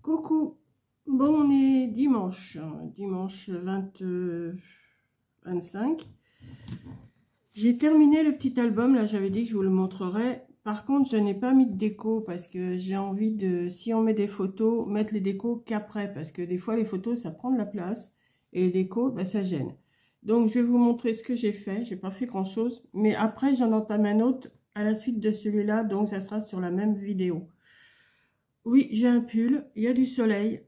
Coucou, bon on est dimanche, dimanche 25. J'ai terminé le petit album, là j'avais dit que je vous le montrerai. Par contre je n'ai pas mis de déco parce que j'ai envie de, si on met des photos, mettre les décos qu'après. Parce que des fois les photos ça prend de la place et les décos bah, ça gêne. Donc je vais vous montrer ce que j'ai fait, j'ai pas fait grand chose. Mais après j'en entame un autre à la suite de celui-là, donc ça sera sur la même vidéo. Oui, j'ai un pull, il y a du soleil,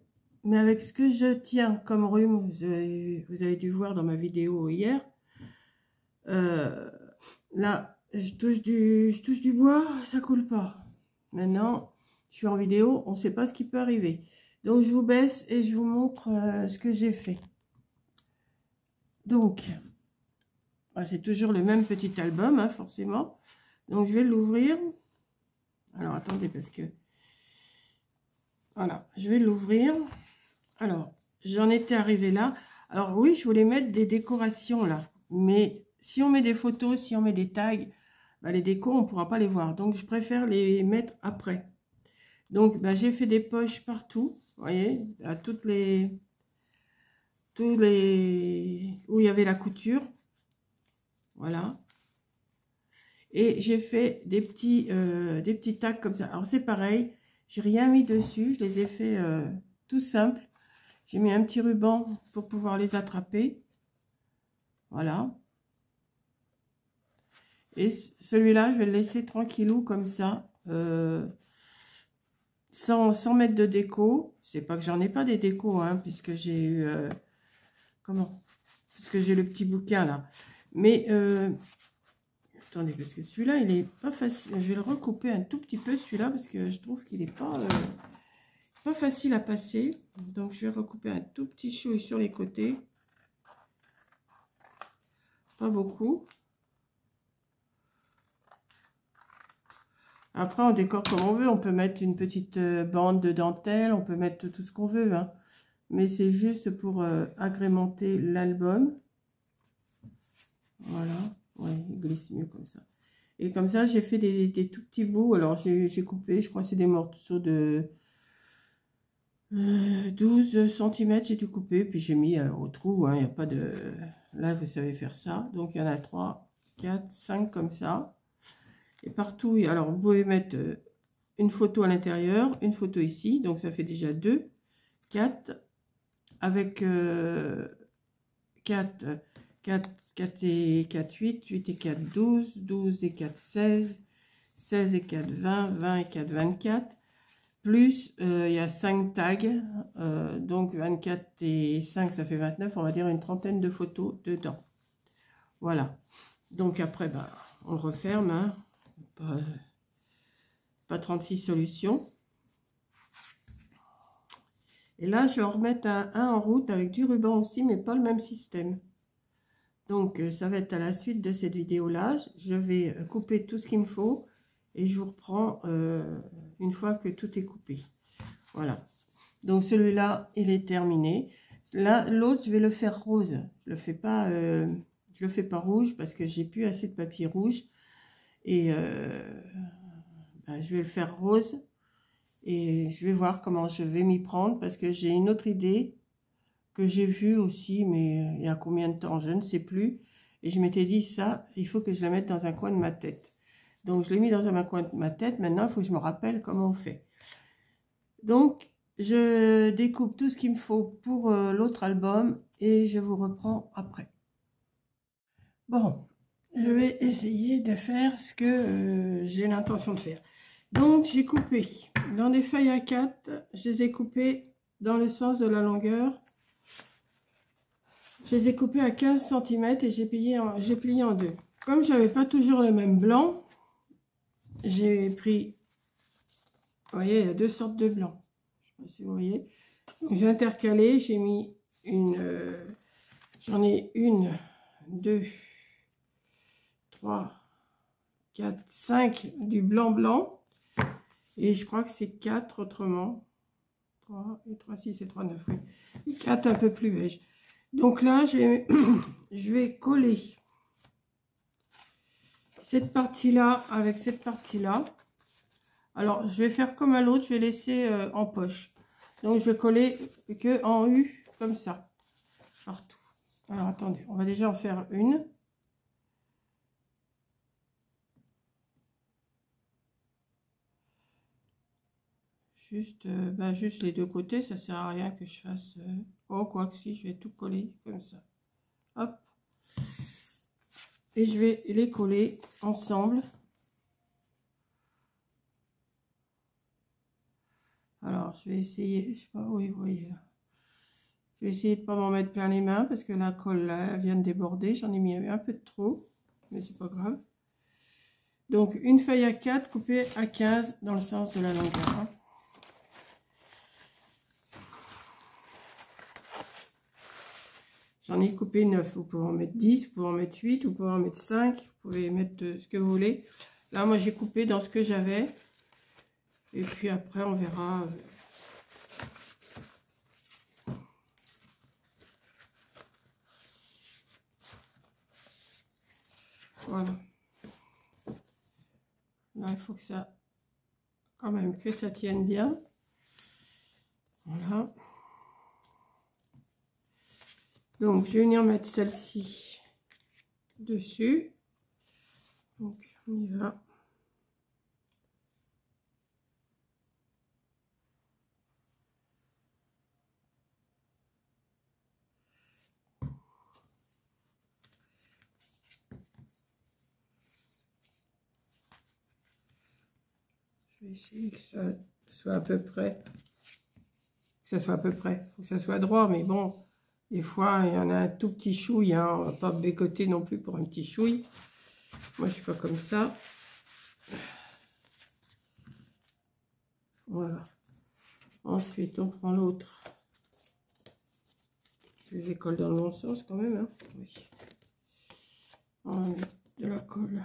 mais avec ce que je tiens comme rhume, vous avez dû voir dans ma vidéo hier, euh, là, je touche du bois, ça coule pas. Maintenant, je suis en vidéo, on ne sait pas ce qui peut arriver. Donc, je vous baisse et je vous montre ce que j'ai fait. Donc, c'est toujours le même petit album, hein, forcément. Donc, je vais l'ouvrir. Alors, attendez, parce que... Voilà, je vais l'ouvrir. Alors, j'en étais arrivée là. Alors oui, je voulais mettre des décorations là. Mais si on met des photos, si on met des tags, bah, les décos, on ne pourra pas les voir. Donc, je préfère les mettre après. Donc, bah, j'ai fait des poches partout. Vous voyez, à tous les... où il y avait la couture. Voilà. Et j'ai fait des petits tags comme ça. Alors, c'est pareil. J'ai rien mis dessus. Je les ai fait tout simple. J'ai mis un petit ruban pour pouvoir les attraper. Voilà. Et celui-là, je vais le laisser tranquillou comme ça. Sans mettre de déco. C'est pas que j'en ai pas des décos, hein, puisque j'ai eu... puisque j'ai le petit bouquin là. Mais... attendez, parce que celui-là, il est pas facile. Je vais le recouper un tout petit peu, celui-là, parce que je trouve qu'il est pas facile à passer. Donc, je vais recouper un tout petit chouille sur les côtés. Pas beaucoup. Après, on décore comme on veut. On peut mettre une petite bande de dentelle. On peut mettre tout ce qu'on veut. Hein. Mais c'est juste pour agrémenter l'album. Voilà. Ouais, il glisse mieux comme ça. Et comme ça, j'ai fait des tout petits bouts. Alors, j'ai coupé, je crois que c'est des morceaux de 12 cm. J'ai tout coupé. Puis j'ai mis au trou. Il n'y a pas de... Là, vous savez faire ça. Donc, il y en a 3, 4, 5 comme ça. Et partout, alors vous pouvez mettre une photo à l'intérieur, une photo ici, donc ça fait déjà 2, 4, avec 4 et 4, 8, 8 et 4, 12, 12 et 4, 16, 16 et 4, 20, 20 et 4, 24, plus il y a 5 tags, donc 24 et 5, ça fait 29, on va dire une trentaine de photos dedans. Voilà, donc après, bah, on le referme, hein. Pas 36 solutions. Et là, je vais en remettre un en route avec du ruban aussi, mais pas le même système. Donc, ça va être à la suite de cette vidéo-là. Je vais couper tout ce qu'il me faut et je vous reprends une fois que tout est coupé. Voilà. Donc, celui-là, il est terminé. Là, l'autre, je vais le faire rose. Je le fais pas rouge parce que j'ai plus assez de papier rouge. Et... je vais le faire rose et je vais voir comment je vais m'y prendre parce que j'ai une autre idée que j'ai vue aussi, mais il y a combien de temps, je ne sais plus. Et je m'étais dit ça, il faut que je la mette dans un coin de ma tête. Donc je l'ai mis dans un coin de ma tête, maintenant il faut que je me rappelle comment on fait. Donc je découpe tout ce qu'il me faut pour l'autre album et je vous reprends après. Bon, je vais essayer de faire ce que j'ai l'intention de faire. Donc, j'ai coupé dans des feuilles A4, je les ai coupées dans le sens de la longueur. Je les ai coupées à 15 cm et j'ai plié en deux. Comme je n'avais pas toujours le même blanc, j'ai pris, vous voyez, il y a deux sortes de blanc. Je ne sais pas si vous voyez. J'ai intercalé, j'ai mis j'en ai 1, 2, 3, 4, 5 du blanc. Et je crois que c'est 4 autrement. 3 et 3, 6 et 3, 9. Oui. 4 un peu plus beige. Donc là, je vais coller cette partie-là avec cette partie-là. Alors, je vais faire comme à l'autre, je vais laisser en poche. Donc je vais coller que en U comme ça, partout. Alors attendez, on va déjà en faire une. Juste, juste les deux côtés, ça sert à rien que je fasse... Oh, quoi que si, je vais tout coller comme ça. Hop. Et je vais les coller ensemble. Alors, je vais essayer, je sais pas, oui, vous voyez là. Je vais essayer de ne pas m'en mettre plein les mains parce que la colle, là, elle vient de déborder. J'en ai mis un peu de trop, mais c'est pas grave. Donc, une feuille à 4 coupée à 15 dans le sens de la longueur. Hein. J'en ai coupé 9. Vous pouvez en mettre 10, vous pouvez en mettre 8, vous pouvez en mettre 5. Vous pouvez mettre ce que vous voulez. Là, moi, j'ai coupé dans ce que j'avais. Et puis après, on verra... Voilà. Là, il faut que ça... Quand même, que ça tienne bien. Voilà. Donc, je vais venir mettre celle-ci dessus. Donc, on y va. Je vais essayer que ça soit à peu près. Que ça soit à peu près. Faut que ça soit droit, mais bon, des fois, il y en a un tout petit chouille. Hein, on va pas bécoter non plus pour un petit chouille. Moi, je suis pas comme ça. Voilà. Ensuite, on prend l'autre. Je les colle dans le bon sens quand même. Hein. Oui. On va mettre de la colle.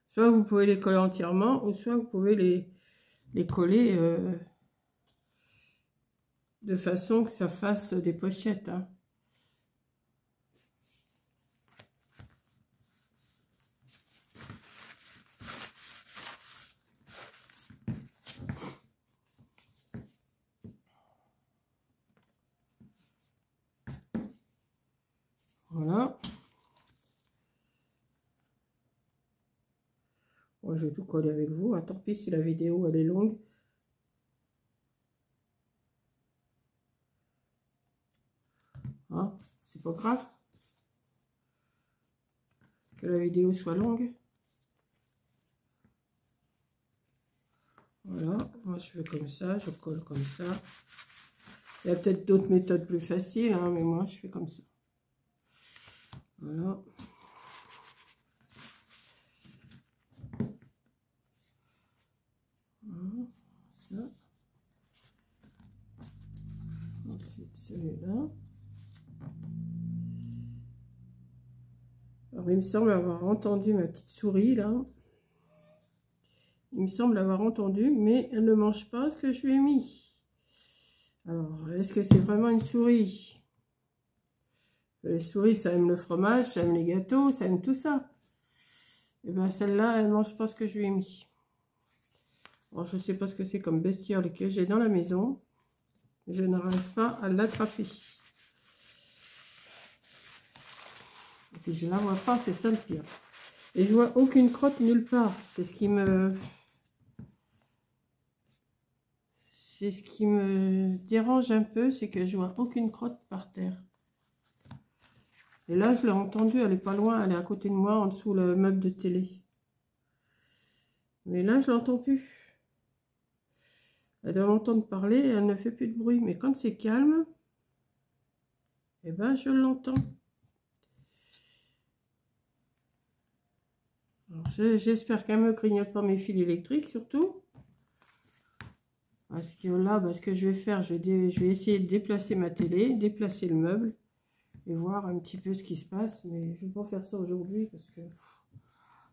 Soit vous pouvez les coller entièrement, ou soit vous pouvez les coller de façon que ça fasse des pochettes. Hein. Voilà. Moi, je vais tout coller avec vous. Hein. Tant pis si la vidéo elle est longue. Hein, c'est pas grave que la vidéo soit longue. Voilà, moi je fais comme ça, je colle comme ça. Il y a peut-être d'autres méthodes plus faciles, hein, mais moi je fais comme ça. Voilà. Voilà, ça. Ensuite celui-là. Alors il me semble avoir entendu ma petite souris là. Il me semble avoir entendu, mais elle ne mange pas ce que je lui ai mis. Alors, est-ce que c'est vraiment une souris? Les souris, ça aime le fromage, ça aime les gâteaux, ça aime tout ça. Et bien celle-là, elle ne mange pas ce que je lui ai mis. Alors, je ne sais pas ce que c'est comme bestiole que j'ai dans la maison. Je n'arrive pas à l'attraper. Et puis je ne la vois pas, c'est ça le pire. Et je vois aucune crotte nulle part. C'est ce qui me... C'est ce qui me dérange un peu, c'est que je vois aucune crotte par terre. Et là, je l'ai entendue, elle est pas loin, elle est à côté de moi, en dessous le meuble de télé. Mais là, je l'entends plus. Elle doit m'entendre parler et elle ne fait plus de bruit. Mais quand c'est calme, eh ben, je l'entends. J'espère qu'elle ne me grignote pas mes fils électriques, surtout. Parce que là, ce que je vais faire, je vais essayer de déplacer ma télé, déplacer le meuble et voir un petit peu ce qui se passe. Mais je ne vais pas faire ça aujourd'hui parce que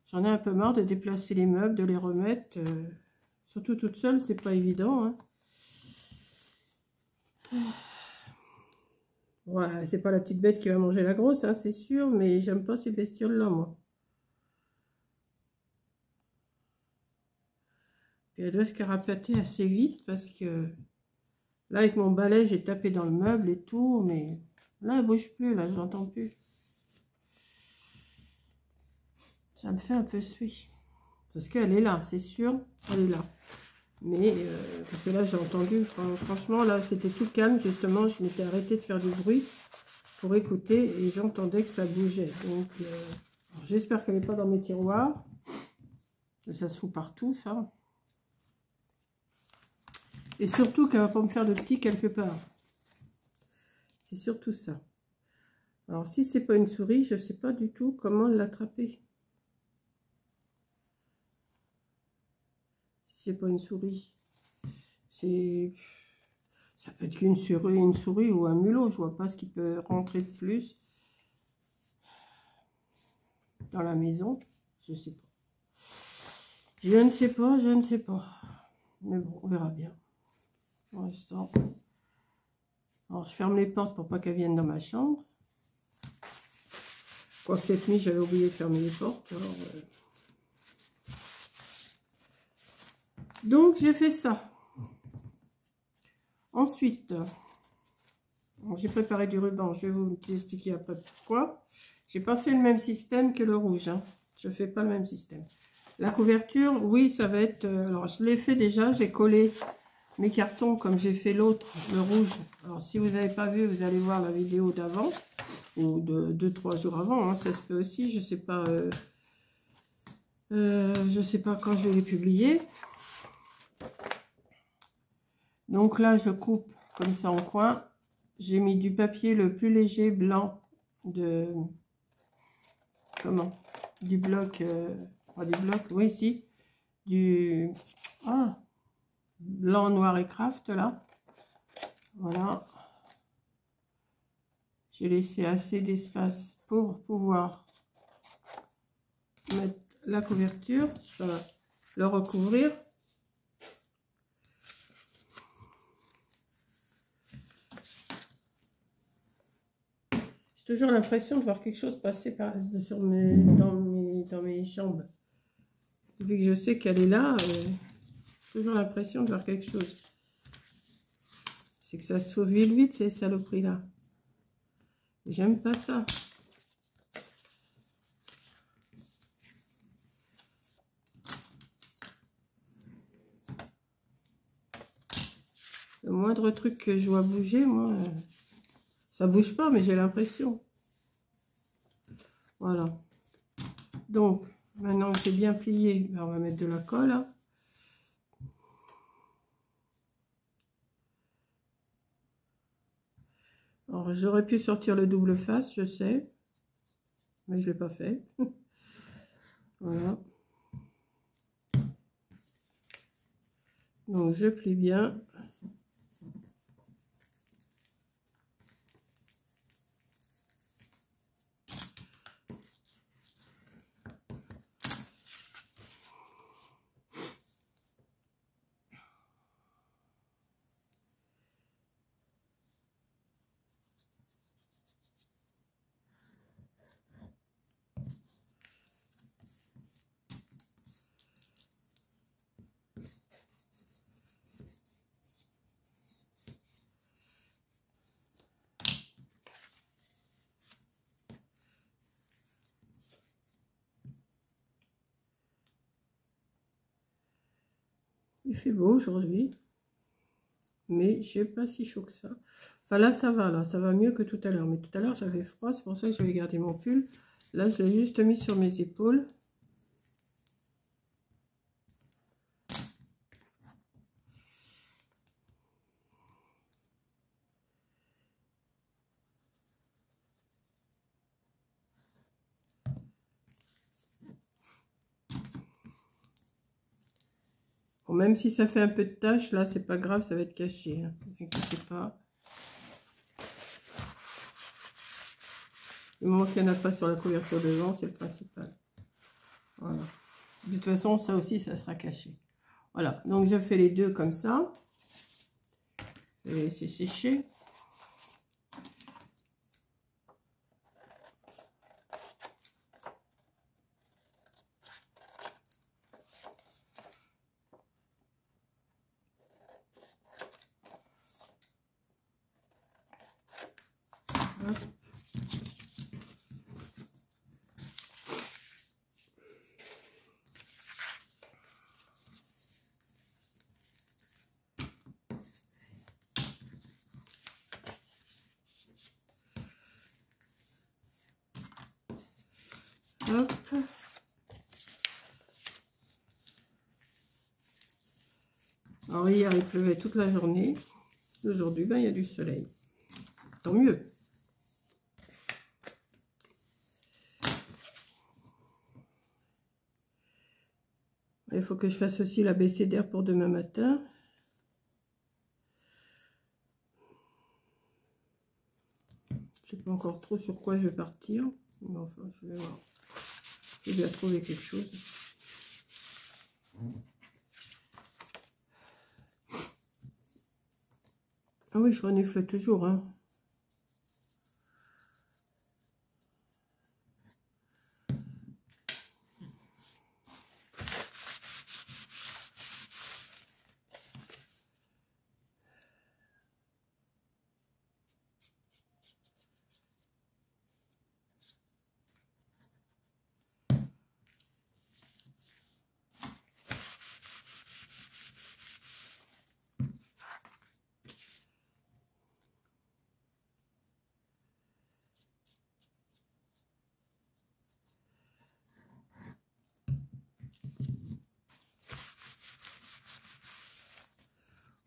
j'en ai un peu marre de déplacer les meubles, de les remettre. Surtout toute seule, c'est pas évident. Hein. Ouais, c'est pas la petite bête qui va manger la grosse, hein, c'est sûr, mais j'aime pas ces bestioles-là, moi. Et elle doit se carapater assez vite parce que là, avec mon balai, j'ai tapé dans le meuble et tout, mais là, elle bouge plus, là, je l'entends plus. Ça me fait un peu suie. Parce qu'elle est là, c'est sûr, elle est là. Mais, parce que là, j'ai entendu, franchement, là, c'était tout calme, justement, je m'étais arrêtée de faire du bruit pour écouter, et j'entendais que ça bougeait. Donc, j'espère qu'elle n'est pas dans mes tiroirs. Ça se fout partout, ça. Et surtout qu'elle ne va pas me faire de petits quelque part. C'est surtout ça. Alors, si c'est pas une souris, je ne sais pas du tout comment l'attraper. Si c'est pas une souris. Ça peut être qu'une souris ou un mulot. Je vois pas ce qui peut rentrer de plus dans la maison. Je sais pas. Je ne sais pas, je ne sais pas. Mais bon, on verra bien. Pour l'instant. Alors, je ferme les portes pour pas qu'elles viennent dans ma chambre. Quoique cette nuit, j'avais oublié de fermer les portes. Alors, donc, j'ai fait ça. Ensuite, j'ai préparé du ruban. Je vais vous expliquer après pourquoi. J'ai pas fait le même système que le rouge. Hein. Je fais pas le même système. La couverture, oui, ça va être... alors, je l'ai fait déjà. J'ai collé mes cartons comme j'ai fait l'autre, le rouge. Alors, si vous n'avez pas vu, vous allez voir la vidéo d'avant. Ou de 2-3 jours avant. Hein, ça se peut aussi. Je sais pas... je sais pas quand je vais les publier. Donc là, je coupe comme ça en coin. J'ai mis du papier le plus léger blanc de... Comment? Du bloc... pas du bloc, oui, si. Du... Ah! Blanc, noir et craft, là. Voilà. J'ai laissé assez d'espace pour pouvoir mettre la couverture. Ça va le recouvrir. J'ai toujours l'impression de voir quelque chose passer dans mes jambes. Depuis que je sais qu'elle est là, j'ai toujours l'impression de voir quelque chose. C'est que ça se faufile vite, ces saloperies-là. J'aime pas ça. Le moindre truc que je vois bouger, moi, ça bouge pas, mais j'ai l'impression. Voilà. Donc, maintenant que c'est bien plié, on va mettre de la colle. Hein. Alors, j'aurais pu sortir le double face, je sais. Mais je ne l'ai pas fait. Voilà. Donc, je plie bien. Il fait beau aujourd'hui, mais je n'ai pas si chaud que ça. Enfin là ça va mieux que tout à l'heure. Mais tout à l'heure j'avais froid, c'est pour ça que j'avais gardé mon pull. Là je l'ai juste mis sur mes épaules. Bon, même si ça fait un peu de tache, là c'est pas grave, ça va être caché. Hein. Ne vous inquiétez pas. Le moment qu'il n'y en a pas sur la couverture devant, c'est le principal. Voilà. De toute façon, ça aussi, ça sera caché. Voilà, donc je fais les deux comme ça. Je vais laisser sécher. Hop. Alors hier il pleuvait toute la journée. Aujourd'hui ben, il y a du soleil. Tant mieux. Il faut que je fasse aussi l'abécédaire pour demain matin. Je ne sais pas encore trop sur quoi je vais partir. Mais enfin, je vais voir. Je vais bien trouver quelque chose. Ah oui, je renifle toujours. Hein.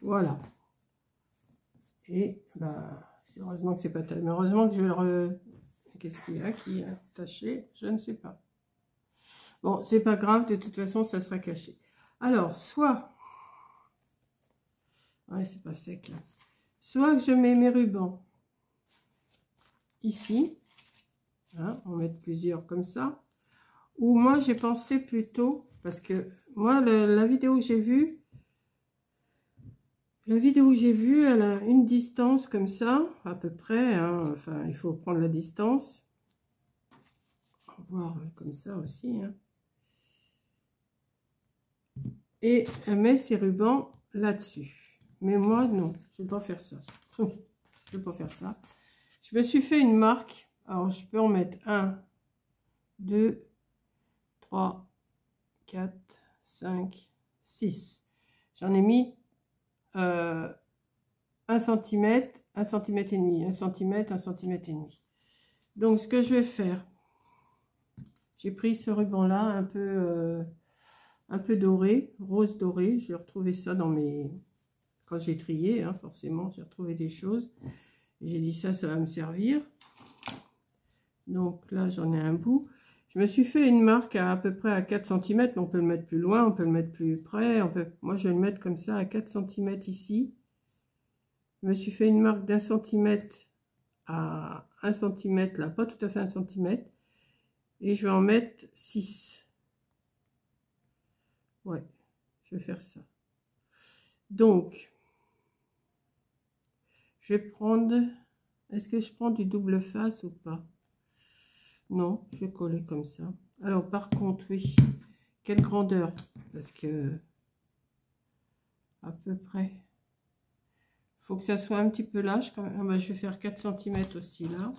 Voilà. Et bah, heureusement que c'est pas tellement. Heureusement que je vais le Qu'est-ce qu'il y a qui est attaché? Je ne sais pas. Bon, c'est pas grave, de toute façon, ça sera caché. Alors, soit... Ouais, c'est pas sec là. Soit que je mets mes rubans ici. Hein, on va mettre plusieurs comme ça. Ou moi, j'ai pensé plutôt... Parce que moi, la vidéo que j'ai vue... La vidéo que j'ai vue, elle a une distance comme ça, à peu près. Hein, enfin, il faut prendre la distance. On va voir comme ça aussi. Hein. Et elle met ses rubans là-dessus. Mais moi, non, je ne vais pas faire ça. Je ne vais pas faire ça. Je me suis fait une marque. Alors, je peux en mettre 1, 2, 3, 4, 5, 6. J'en ai mis 1 cm, 1 cm et demi, 1 cm, 1 cm et demi. Donc, ce que je vais faire, j'ai pris ce ruban-là un peu doré, rose doré. J'ai retrouvé ça dans mes... Quand j'ai trié, hein, forcément, j'ai retrouvé des choses. J'ai dit ça va me servir. Donc là, j'en ai un bout. Je me suis fait une marque à peu près à 4 cm. Mais on peut le mettre plus loin, on peut le mettre plus près. Moi, je vais le mettre comme ça à 4 cm ici. Je me suis fait une marque d'1 cm à 1 cm, là, pas tout à fait 1 cm. Et je vais en mettre 6. Ouais, je vais faire ça. Donc... Je vais prendre... Est-ce que je prends du double face ou pas? Non, je vais coller comme ça. Alors, par contre, oui. Quelle grandeur? Parce que... À peu près... Il faut que ça soit un petit peu lâche quand même. Ah ben, je vais faire 4 cm aussi, là.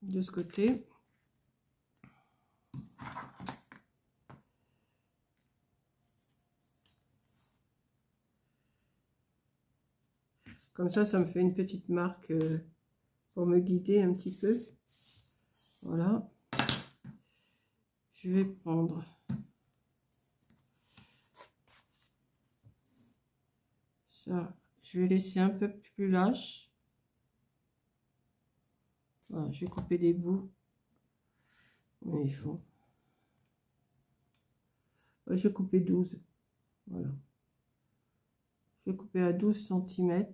De ce côté. Comme ça me fait une petite marque pour me guider un petit peu. Voilà. Je vais prendre ça. Je vais laisser un peu plus lâche. Voilà, je vais couper des bouts. Mais il faut. Je vais couper 12. Voilà. Je vais couper à 12 cm.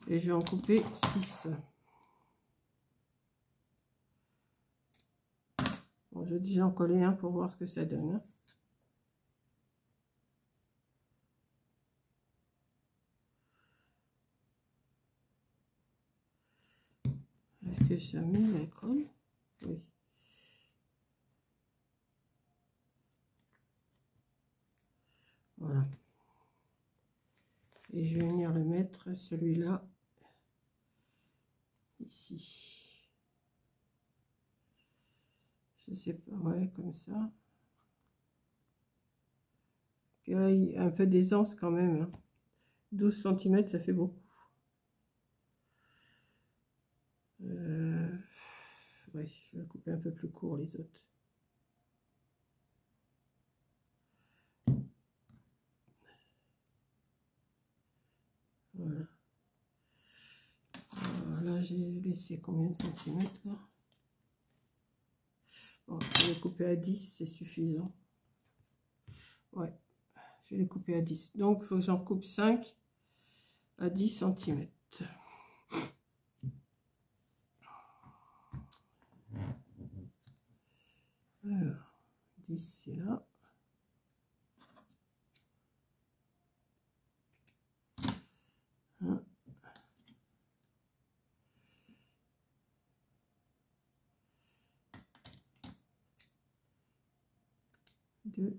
Et je vais en couper 6. Bon, je vais déjà en coller un pour voir ce que ça donne. Est-ce que ça met la colle? Oui. Voilà. Et je vais venir le mettre, celui-là, ici. Je sais pas, ouais, comme ça. Et là, il y a un peu d'aisance quand même. Hein. 12 cm, ça fait beaucoup. Ouais, je vais couper un peu plus court les autres. Voilà. Là, j'ai laissé combien de centimètres là? Bon, je vais couper à 10, c'est suffisant. Ouais, je vais les couper à 10. Donc, il faut que j'en coupe 5 à 10 centimètres. Alors, 10, c'est là. Un. 2.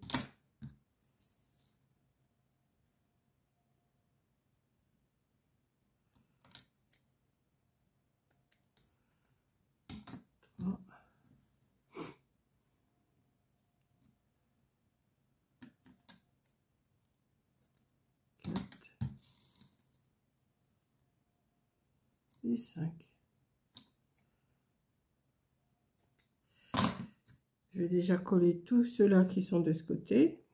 3. 4. Et 5. Je vais déjà coller tous ceux-là qui sont de ce côté.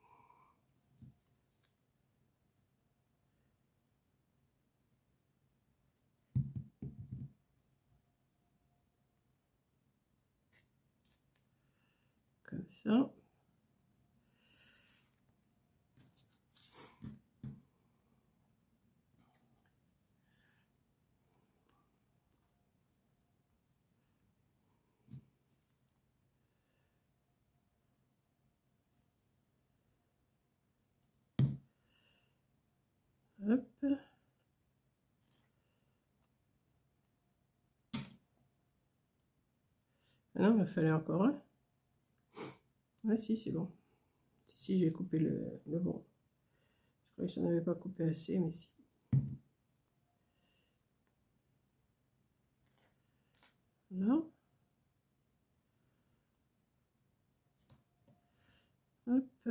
Comme ça. Hop. Ah non, il me fallait encore un. Ah si, c'est bon. Si, j'ai coupé le bon. Je croyais que je n'en avais pas coupé assez, mais si. Là. Hop.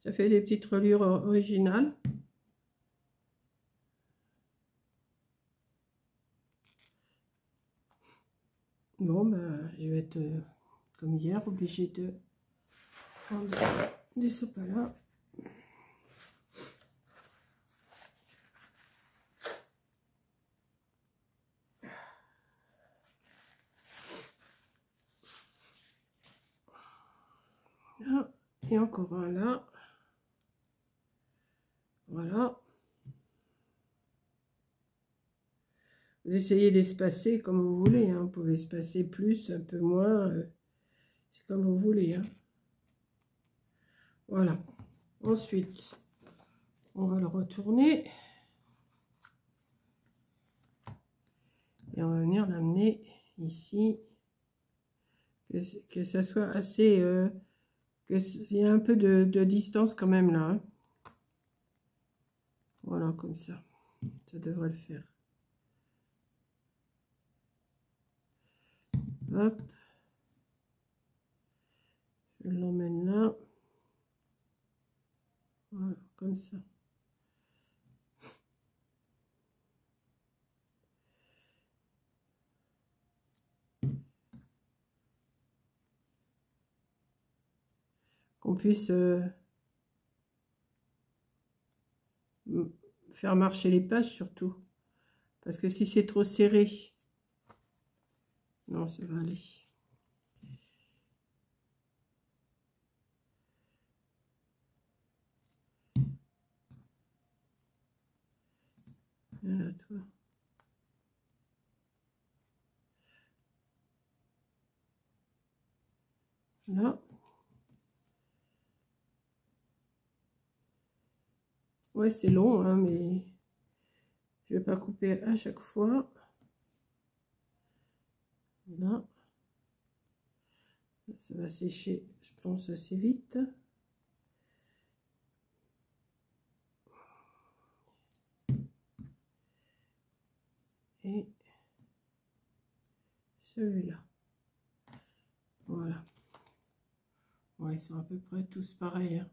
Ça fait des petites reliures originales. Bon, bah, je vais être, comme hier, obligée de prendre du sopalin. Là, et encore un là. Voilà. Vous essayez d'espacer comme vous voulez. Hein. Vous pouvez espacer plus, un peu moins. C'est comme vous voulez. Hein. Voilà. Ensuite, on va le retourner. Et on va venir l'amener ici. Que ça soit assez... qu'il y ait un peu de distance quand même là. Hein. Voilà, comme ça. Ça devrait le faire. Hop. Je l'emmène là. Voilà, comme ça. Qu'on puisse faire marcher les pages surtout. Parce que si c'est trop serré, non, ça va aller. Voilà, toi. Là. Ouais, c'est long, hein, mais je vais pas couper à chaque fois. Là. Ça va sécher, je pense, assez vite. Et celui-là. Voilà. Ouais, ils sont à peu près tous pareils. Hein.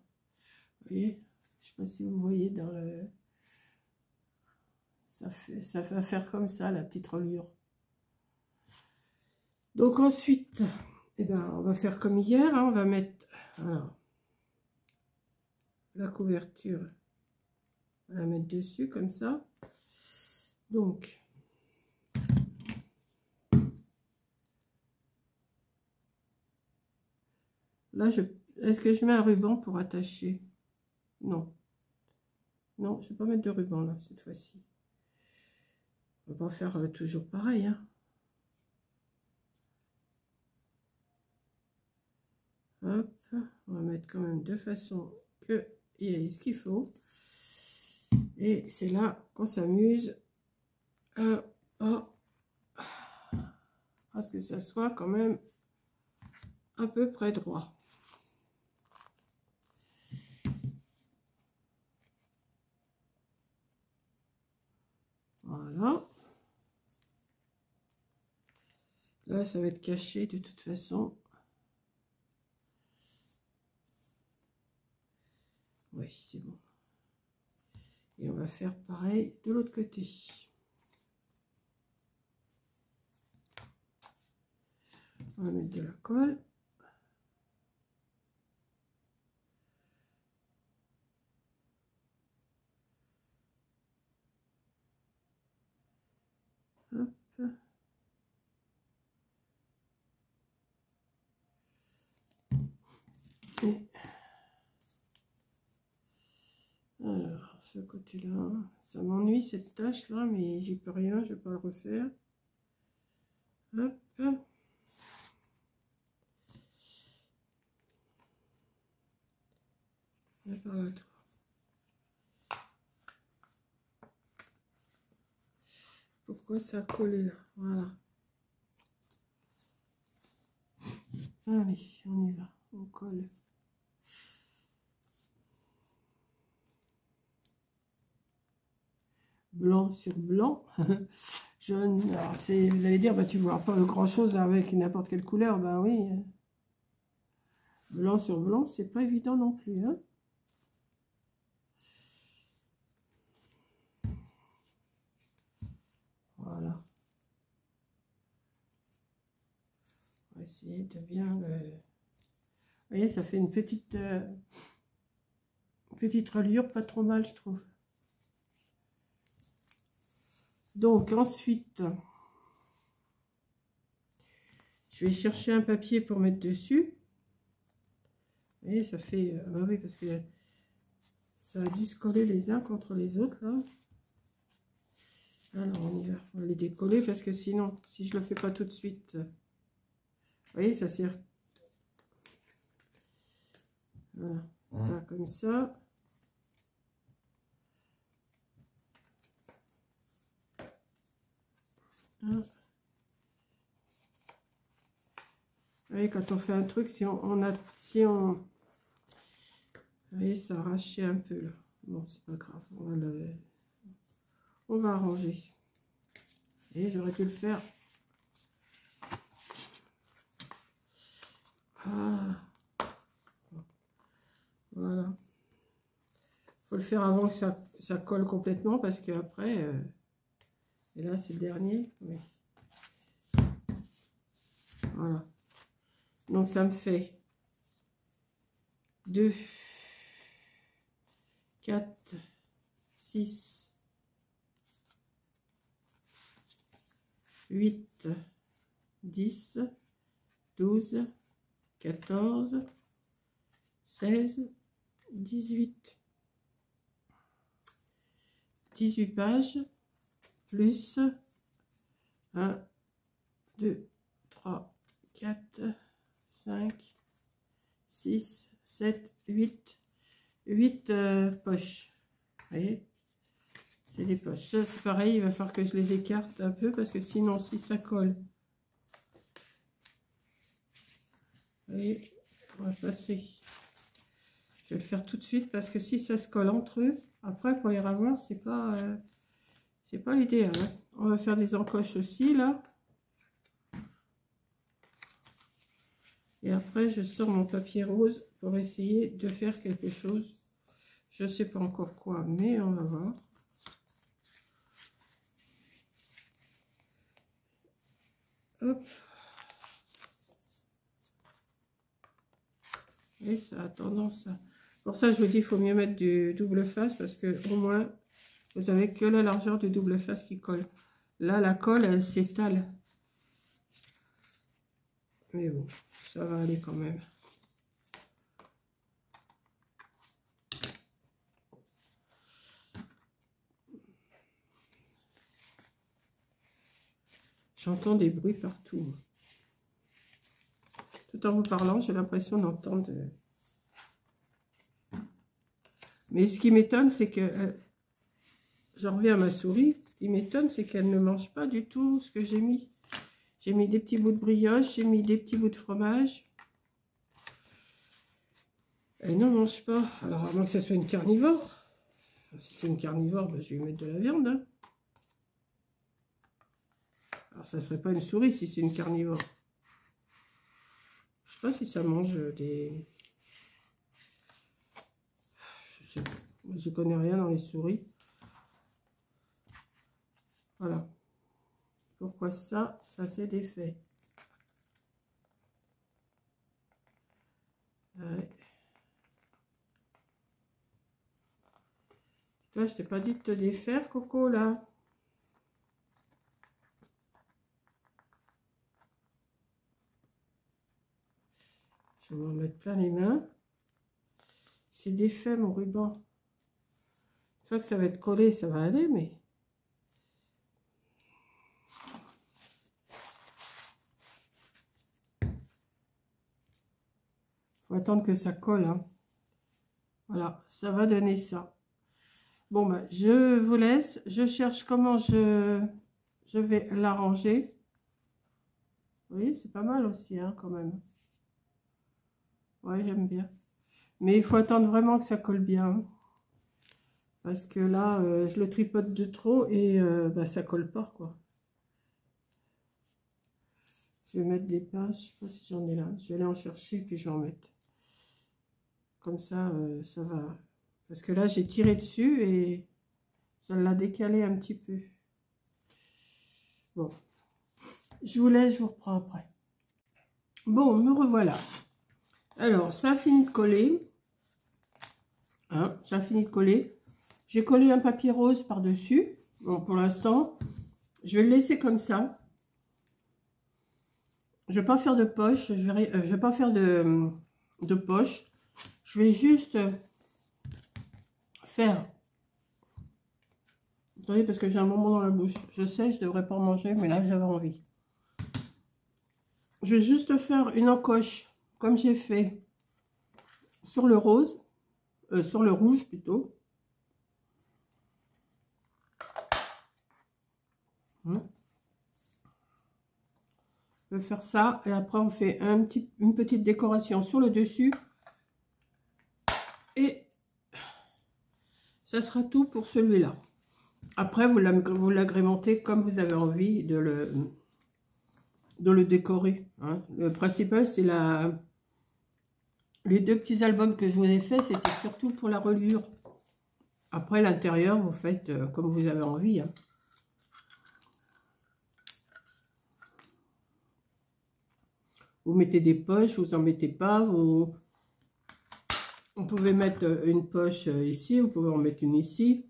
Vous voyez? Je sais pas si vous voyez dans le... Ça va faire comme ça la petite reliure. Donc ensuite, eh ben, on va faire comme hier, hein, on va mettre voilà, la couverture, on va la mettre dessus comme ça. Donc là, est-ce que je mets un ruban pour attacher? Non. Non, je ne vais pas mettre de ruban là cette fois-ci. On va pas faire toujours pareil. Hein. Hop, on va mettre quand même de façon qu'il y ait ce qu'il faut. Et c'est là qu'on s'amuse à ce que ça soit quand même à peu près droit. Voilà. Là, ça va être caché de toute façon. Oui, c'est bon. Et on va faire pareil de l'autre côté. On va mettre de la colle. Hop. Et alors, ce côté-là, ça m'ennuie cette tâche-là, mais j'y peux rien, je vais pas le refaire. Hop. Et par là. Pourquoi ça a collé là? Voilà. Allez, on y va, on colle. Blanc sur blanc. Jaune, alors vous allez dire, bah, tu vois pas grand chose avec n'importe quelle couleur. Bah oui. Blanc sur blanc, c'est pas évident non plus. Hein. Voilà. On va essayer de bien le... Vous voyez, ça fait une petite reliure, pas trop mal, je trouve. Donc ensuite, je vais chercher un papier pour mettre dessus. Vous voyez, ça fait... bah oui, parce que ça a dû se coller les uns contre les autres, là. Alors, on y va. On va les décoller parce que sinon, si je le fais pas tout de suite... Vous voyez, ça sert... Voilà, ça comme ça. Vous voyez, quand on fait un truc, vous voyez, ça a arraché un peu là. Bon, c'est pas grave, on va arranger. Et j'aurais dû le faire. Ah. Voilà. Faut le faire avant que ça colle complètement parce que après, et là c'est le dernier. Oui. Voilà. Donc ça me fait 2, 4, 6, 8, 10, 12, 14, 16, 18. 18 pages, plus 1, 2, 3, 4, 5, 6, 7, 8, 8 poches. Vous voyez, j'ai des poches. Ça, c'est pareil, il va falloir que je les écarte un peu parce que sinon, si ça colle, vous voyez, on va passer. Je vais le faire tout de suite parce que si ça se colle entre eux, après pour les ravoir, c'est pas l'idéal. Hein. On va faire des encoches aussi là. Et après, je sors mon papier rose pour essayer de faire quelque chose. Je sais pas encore quoi, mais on va voir. Hop. Et ça a tendance à... Pour ça, je vous dis, il faut mieux mettre du double face parce que au moins, vous avez que la largeur du double face qui colle. Là, la colle, elle s'étale. Mais bon, ça va aller quand même. J'entends des bruits partout. Tout en vous parlant, j'ai l'impression d'entendre... Mais ce qui m'étonne, c'est que... J'en reviens à ma souris. Ce qui m'étonne, c'est qu'elle ne mange pas du tout ce que j'ai mis. J'ai mis des petits bouts de brioche, j'ai mis des petits bouts de fromage. Elle ne mange pas. Alors, à moins que ce soit une carnivore. Si c'est une carnivore, ben, je vais lui mettre de la viande. Hein. Alors, ça ne serait pas une souris si c'est une carnivore. Je ne sais pas si ça mange des... Je sais pas. Je connais rien dans les souris. Voilà. Pourquoi ça s'est défait. Ouais. Toi, je t'ai pas dit de te défaire, Coco, là. Je vais m'en mettre plein les mains. C'est défait, mon ruban. Une fois que ça va être collé, ça va aller, mais... Faut attendre que ça colle, hein. Voilà, ça va donner ça. Bon, ben, je vous laisse. Je cherche comment je vais l'arranger. Vous voyez, c'est pas mal aussi, hein, quand même. Ouais, j'aime bien. Mais il faut attendre vraiment que ça colle bien. Hein. Parce que là, je le tripote de trop et bah, ça colle pas, quoi. Je vais mettre des pinces. Je sais pas si j'en ai là. Je vais aller en chercher puis je vais en mettre. Comme ça, ça va. Parce que là, j'ai tiré dessus et ça l'a décalé un petit peu. Bon. Je vous laisse, je vous reprends après. Bon, me revoilà. Alors, ça a fini de coller. Hein, ça a fini de coller. J'ai collé un papier rose par-dessus. Bon, pour l'instant, je vais le laisser comme ça. Je vais pas faire de poche. Je vais pas faire de poche. Je vais juste faire... Attendez, parce que j'ai un bonbon dans la bouche. Je sais, je devrais pas en manger, mais là, j'avais envie. Je vais juste faire une encoche, comme j'ai fait sur le rose. Sur le rouge, plutôt. Je vais faire ça. Et après, on fait une petite décoration sur le dessus. Et ça sera tout pour celui-là. Après, vous l'agrémentez comme vous avez envie de le décorer. Hein. Le principal, c'est les deux petits albums que je vous ai fait, c'était surtout pour la reliure. Après, l'intérieur, vous faites comme vous avez envie. Hein. Vous mettez des poches, vous en mettez pas. Vous pouvez mettre une poche ici, vous pouvez en mettre une ici.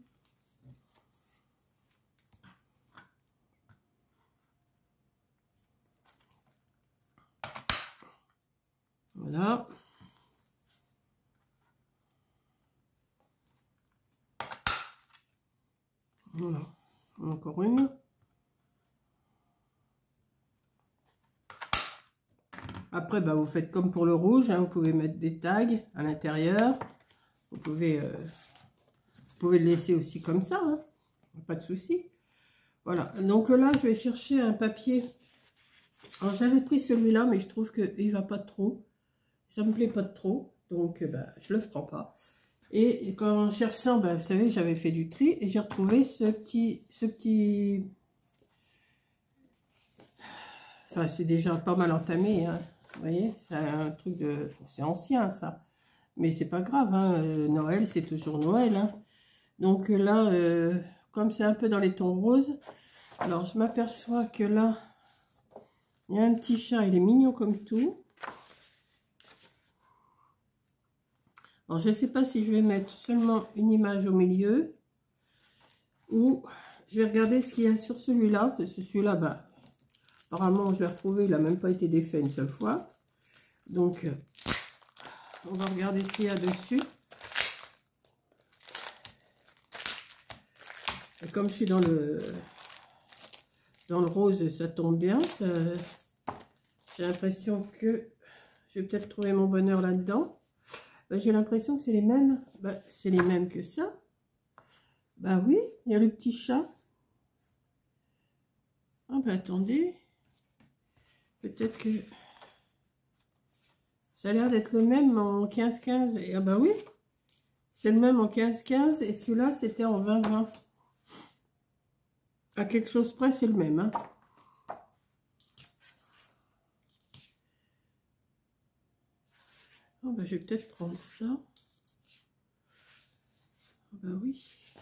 Voilà. Voilà. Encore une. Après, bah, vous faites comme pour le rouge. Hein, vous pouvez mettre des tags à l'intérieur. Vous pouvez le laisser aussi comme ça. Hein, pas de souci. Voilà. Donc là, je vais chercher un papier. Alors, j'avais pris celui-là, mais je trouve qu'il ne va pas trop. Ça me plaît pas trop. Donc, bah, je ne le prends pas. Et quand en cherchant, bah, vous savez, j'avais fait du tri et j'ai retrouvé ce petit... Enfin, c'est déjà pas mal entamé, hein. Vous voyez, c'est un truc de... C'est ancien, ça. Mais c'est pas grave, hein. Noël, c'est toujours Noël, hein. Donc là, comme c'est un peu dans les tons roses, alors je m'aperçois que là, Il y a un petit chat, il est mignon comme tout. Alors, je ne sais pas si je vais mettre seulement une image au milieu ou je vais regarder ce qu'il y a sur celui-là. Parce que celui-là, bah, apparemment, je l'ai retrouvé, il n'a même pas été défait une seule fois. Donc, on va regarder ce qu'il y a dessus. Et comme je suis dans le rose, ça tombe bien. J'ai l'impression que je vais peut-être trouver mon bonheur là-dedans. J'ai l'impression que c'est les mêmes. C'est les mêmes que ça. Bah oui, il y a le petit chat. Ah bah attendez. Peut-être que ça a l'air d'être le même en 15-15. Et ah bah oui, c'est le même en 15-15 et celui-là c'était en 20-20. À quelque chose près, c'est le même. Hein. Oh bah, je vais peut-être prendre ça. Ah bah oui.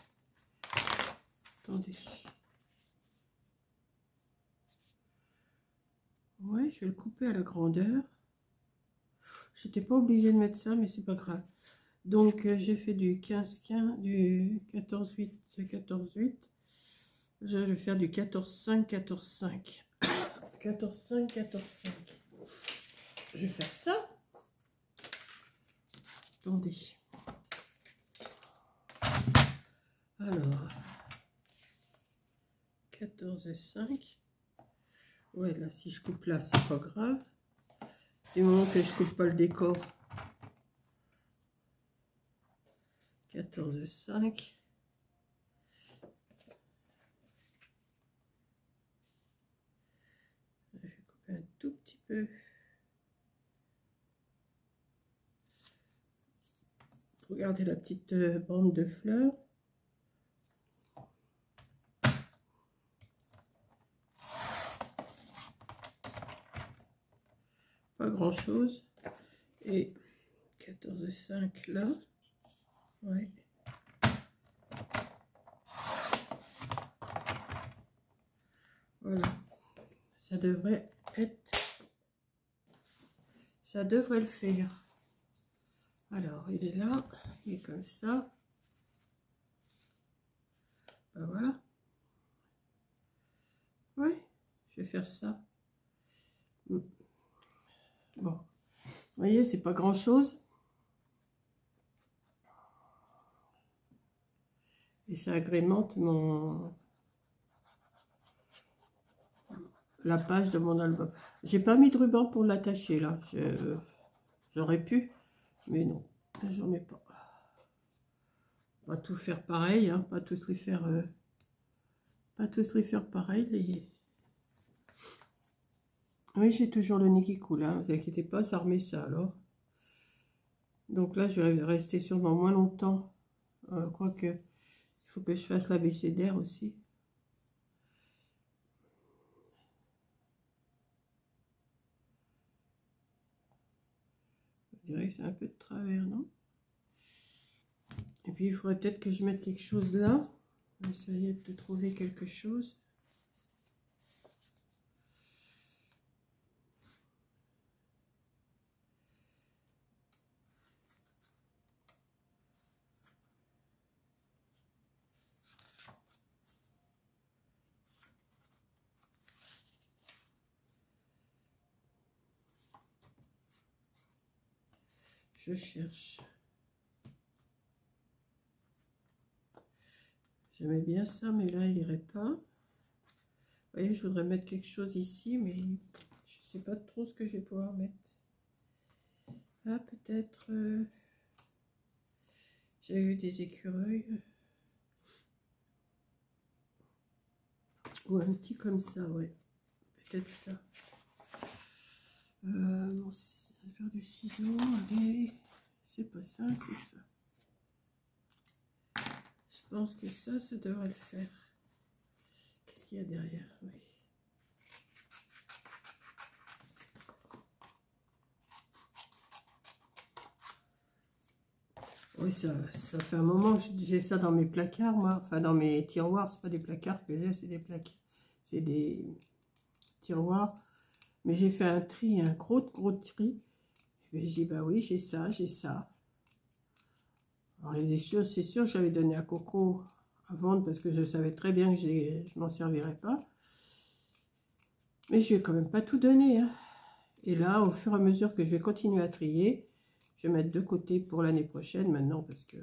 Attendez. Ouais, je vais le couper à la grandeur. J'étais pas obligée de mettre ça, mais c'est pas grave. Donc, j'ai fait du 15-15, du 14-8, 14-8. Je vais faire du 14-5, 14-5. 14-5, 14-5. Je vais faire ça. Attendez. Alors, 14 et 5. Ouais, là, si je coupe là, c'est pas grave. Du moment que je coupe pas le décor. 14 et 5. Je vais couper un tout petit peu. Regardez la petite bande de fleurs. Pas grand chose. Et 14,5 là. Ouais. Voilà. Ça devrait être. Ça devrait le faire. Alors, il est là. Il est comme ça. Ben voilà. Ouais. Je vais faire ça. Bon. Vous voyez, c'est pas grand chose. Et ça agrémente la page de mon album. J'ai pas mis de ruban pour l'attacher là. J'aurais pu, mais non, j'en mets pas. On va tout faire pareil, hein, pas tous les faire, pareil. Oui, j'ai toujours le nez qui coule, hein, vous inquiétez pas, ça remet ça alors. Donc là, je vais rester sûrement moins longtemps. Quoique, il faut que je fasse l'abécédaire aussi. Je dirais que c'est un peu de travers, non? Et puis, il faudrait peut-être que je mette quelque chose là. On va essayer de trouver quelque chose. Je cherche. J'aimais bien ça, mais là, il irait pas. Vous voyez, je voudrais mettre quelque chose ici, mais je sais pas trop ce que je vais pouvoir mettre. Ah, peut-être... j'ai eu des écureuils. Ou un petit comme ça, ouais. Peut-être ça. Mon genre de ciseaux, allez. C'est pas ça, c'est ça. Je pense que ça devrait le faire. Qu'est-ce qu'il y a derrière? Oui. Oui, ça fait un moment que j'ai ça dans mes placards, moi. Enfin, dans mes tiroirs. C'est pas des placards que j'ai, c'est des placards. C'est des tiroirs. Mais j'ai fait un tri, un gros tri. Et j'ai dit, bah oui, j'ai ça, j'ai ça. Alors, il y a des choses, c'est sûr, j'avais donné à Coco à vendre parce que je savais très bien que je m'en servirais pas. Mais je vais quand même pas tout donner. Hein. Et là, au fur et à mesure que je vais continuer à trier, je vais mettre de côté pour l'année prochaine maintenant parce que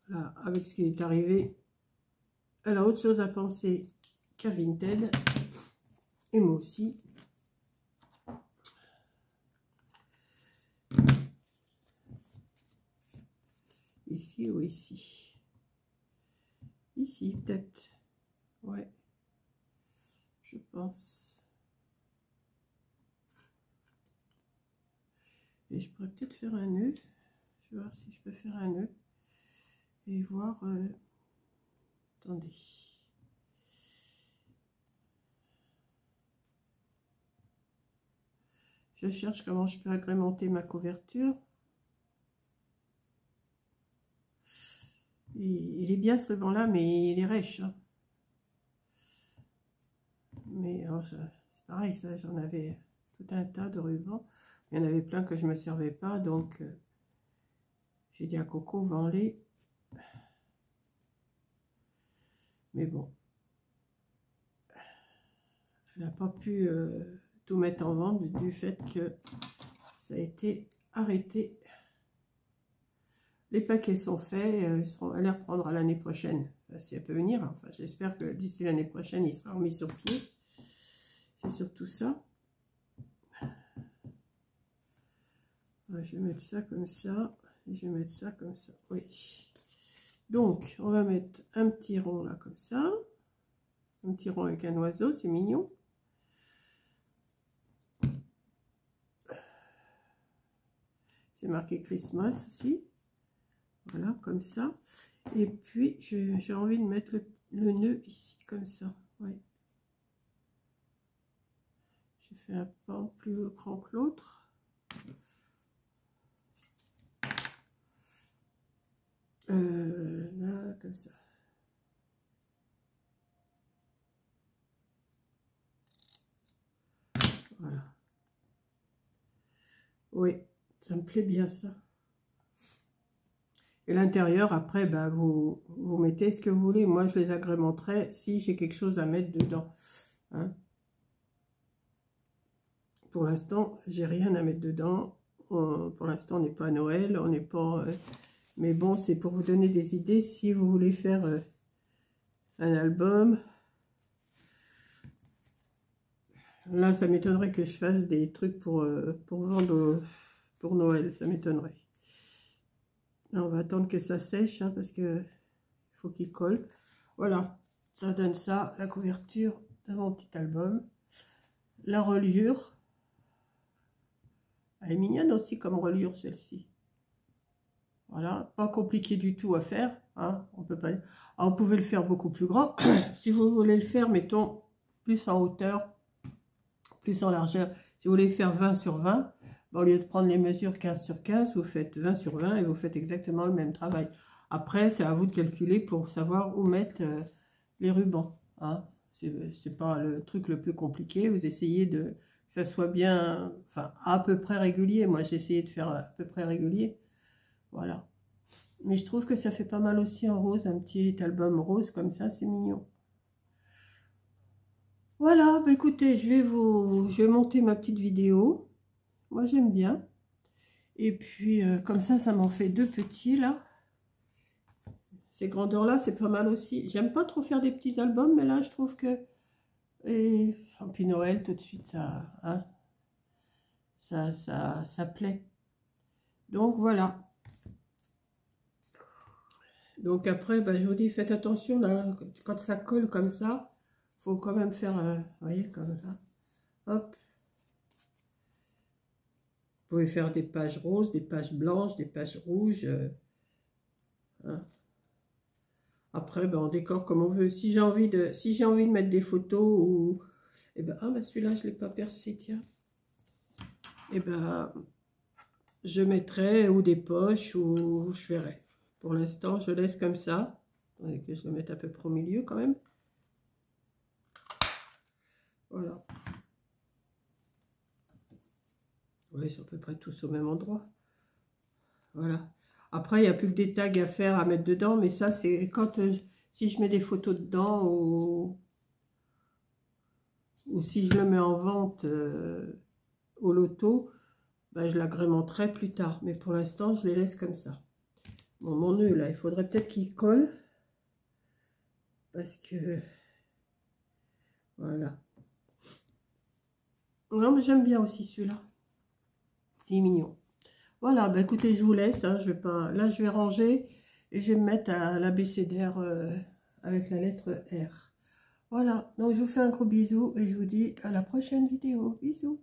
là, avec ce qui est arrivé, elle a autre chose à penser qu'à Vinted. Et moi aussi. Ici ou ici? Ici, peut-être. Ouais. Je pense. Et je pourrais peut-être faire un nœud. Je vais voir si je peux faire un nœud. Et voir... attendez. Je cherche comment je peux agrémenter ma couverture. Il est bien ce ruban-là, mais il est rêche. Hein. Mais oh, c'est pareil, ça, j'en avais tout un tas de rubans. Il y en avait plein que je ne me servais pas, donc j'ai dit à Coco, vends-les. Mais bon, elle n'a pas pu tout mettre en vente du fait que ça a été arrêté. Les paquets sont faits, elle les reprendra l'année prochaine, enfin, si elle peut venir. Enfin, j'espère que d'ici l'année prochaine, il sera remis sur pied. C'est surtout ça. Je vais mettre ça comme ça, et je vais mettre ça comme ça, oui. Donc, on va mettre un petit rond là, comme ça. Un petit rond avec un oiseau, c'est mignon. C'est marqué Christmas aussi. Voilà, comme ça. Et puis, j'ai envie de mettre le nœud ici, comme ça. Ouais. J'ai fait un pan plus grand que l'autre. Là, comme ça. Voilà. Oui, ça me plaît bien ça. Et l'intérieur, après, ben, vous mettez ce que vous voulez. Moi, je les agrémenterai si j'ai quelque chose à mettre dedans. Hein. Pour l'instant, j'ai rien à mettre dedans. Pour l'instant, on n'est pas à Noël, on n'est pas... mais bon, c'est pour vous donner des idées si vous voulez faire un album. Là, ça m'étonnerait que je fasse des trucs pour vendre pour Noël. Ça m'étonnerait. On va attendre que ça sèche, hein, parce que il faut qu'il colle. Voilà, ça donne ça, la couverture de mon petit album. La reliure. Elle est mignonne aussi comme reliure, celle-ci. Voilà, pas compliqué du tout à faire. Hein, on peut pas... Alors, vous pouvez le faire beaucoup plus grand. Si vous voulez le faire, mettons, plus en hauteur, plus en largeur. Si vous voulez faire 20 sur 20, au lieu de prendre les mesures 15 sur 15, vous faites 20 sur 20 et vous faites exactement le même travail. Après, c'est à vous de calculer pour savoir où mettre les rubans. Hein. C'est pas le truc le plus compliqué. Vous essayez que ça soit bien, enfin, à peu près régulier. Moi, j'ai essayé de faire à peu près régulier. Voilà. Mais je trouve que ça fait pas mal aussi en rose. Un petit album rose comme ça, c'est mignon. Voilà, bah écoutez, je vais monter ma petite vidéo. Moi, j'aime bien. Et puis, comme ça m'en fait deux petits, là. Ces grandeurs-là, c'est pas mal aussi. J'aime pas trop faire des petits albums, mais là, je trouve que... Et puis Noël, tout de suite, ça... Hein, ça plaît. Donc, voilà. Donc, après, bah, je vous dis, faites attention, là, quand ça colle comme ça, faut quand même faire... vous voyez, comme ça. Hop. Vous pouvez faire des pages roses, des pages blanches, des pages rouges. Hein. Après, ben, on décore comme on veut. Si j'ai envie de mettre des photos ou... Eh ben, ah, ben celui-là, je ne l'ai pas percé, tiens. Eh ben, je mettrai ou des poches ou je verrai. Pour l'instant, je laisse comme ça. Attendez que je le mette à peu près au milieu quand même. Voilà. Oui, c'est à peu près tous au même endroit. Voilà. Après, il n'y a plus que des tags à faire, à mettre dedans. Mais ça, c'est quand si je mets des photos dedans ou si je le mets en vente au loto, ben, je l'agrémenterai plus tard. Mais pour l'instant, je les laisse comme ça. Bon, mon nœud, là, il faudrait peut-être qu'il colle. Parce que... Voilà. Non, mais j'aime bien aussi celui-là. Il est mignon. Voilà, bah écoutez, je vous laisse. Hein, je vais pas... Là, je vais ranger et je vais me mettre à l'abécédaire avec la lettre R. Voilà, donc je vous fais un gros bisou et je vous dis à la prochaine vidéo. Bisous.